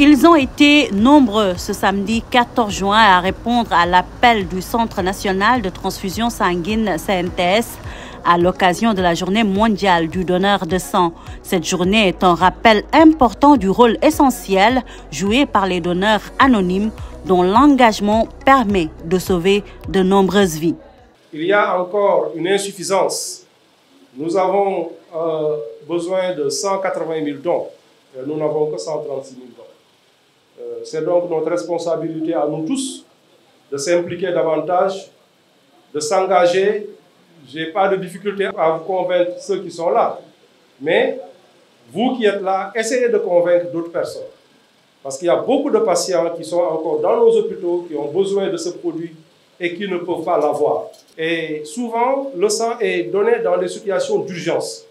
Ils ont été nombreux ce samedi 14 juin à répondre à l'appel du Centre national de transfusion sanguine CNTS à l'occasion de la journée mondiale du donneur de sang. Cette journée est un rappel important du rôle essentiel joué par les donneurs anonymes dont l'engagement permet de sauver de nombreuses vies. Il y a encore une insuffisance. Nous avons besoin de 180 000 dons. Nous n'avons que 136 000 dons. C'est donc notre responsabilité à nous tous de s'impliquer davantage, de s'engager. Je n'ai pas de difficulté à vous convaincre ceux qui sont là. Mais vous qui êtes là, essayez de convaincre d'autres personnes. Parce qu'il y a beaucoup de patients qui sont encore dans nos hôpitaux, qui ont besoin de ce produit et qui ne peuvent pas l'avoir. Et souvent, le sang est donné dans des situations d'urgence.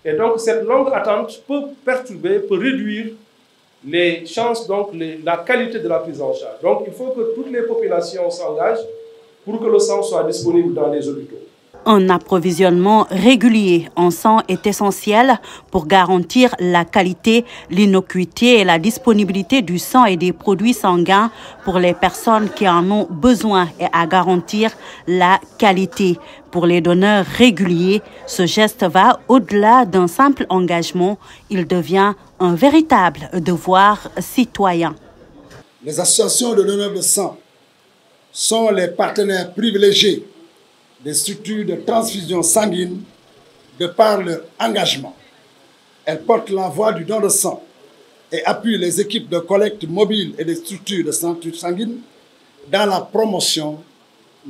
Et donc, cette longue attente peut perturber, peut réduire les chances, donc la qualité de la prise en charge. Donc, il faut que toutes les populations s'engagent pour que le sang soit disponible dans les hôpitaux. Un approvisionnement régulier en sang est essentiel pour garantir la qualité, l'innocuité et la disponibilité du sang et des produits sanguins pour les personnes qui en ont besoin et à garantir la qualité. Pour les donneurs réguliers, ce geste va au-delà d'un simple engagement. Il devient un véritable devoir citoyen. Les associations de donneurs de sang sont les partenaires privilégiés des structures de transfusion sanguine de par leur engagement. Elles portent la voix du don de sang et appuient les équipes de collecte mobile et des structures de transfusion sanguine dans la promotion,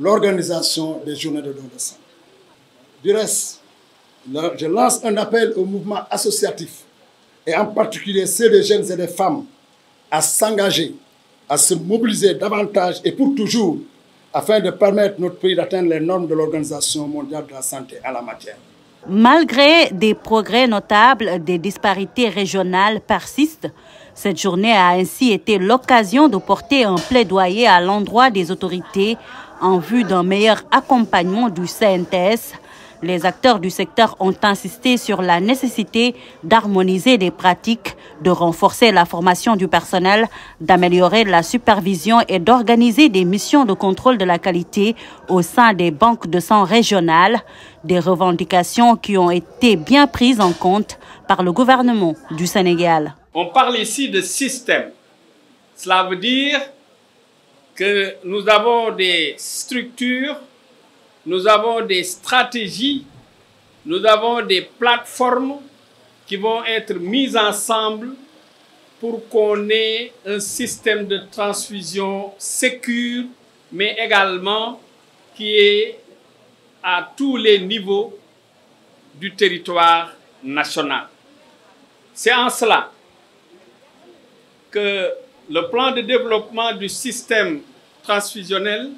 l'organisation des journées de don de sang. Du reste, je lance un appel au mouvement associatif et en particulier ceux des jeunes et des femmes à s'engager, à se mobiliser davantage et pour toujours afin de permettre notre pays d'atteindre les normes de l'Organisation mondiale de la santé en la matière. Malgré des progrès notables, des disparités régionales persistent. Cette journée a ainsi été l'occasion de porter un plaidoyer à l'endroit des autorités en vue d'un meilleur accompagnement du CNTS. Les acteurs du secteur ont insisté sur la nécessité d'harmoniser des pratiques, de renforcer la formation du personnel, d'améliorer la supervision et d'organiser des missions de contrôle de la qualité au sein des banques de sang régionales, des revendications qui ont été bien prises en compte par le gouvernement du Sénégal. On parle ici de système. Cela veut dire que nous avons des structures, nous avons des stratégies, nous avons des plateformes qui vont être mises ensemble pour qu'on ait un système de transfusion sécure, mais également qui est à tous les niveaux du territoire national. C'est en cela que le plan de développement du système transfusionnel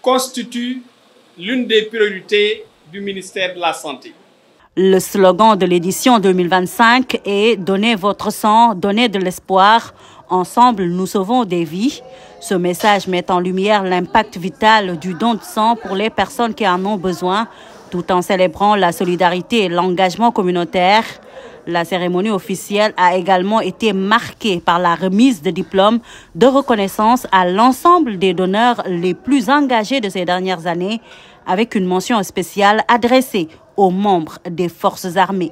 constitue l'une des priorités du ministère de la Santé. Le slogan de l'édition 2025 est « Donnez votre sang, donnez de l'espoir. Ensemble, nous sauvons des vies ». Ce message met en lumière l'impact vital du don de sang pour les personnes qui en ont besoin, tout en célébrant la solidarité et l'engagement communautaire. La cérémonie officielle a également été marquée par la remise de diplômes de reconnaissance à l'ensemble des donneurs les plus engagés de ces dernières années, avec une mention spéciale adressée aux membres des forces armées.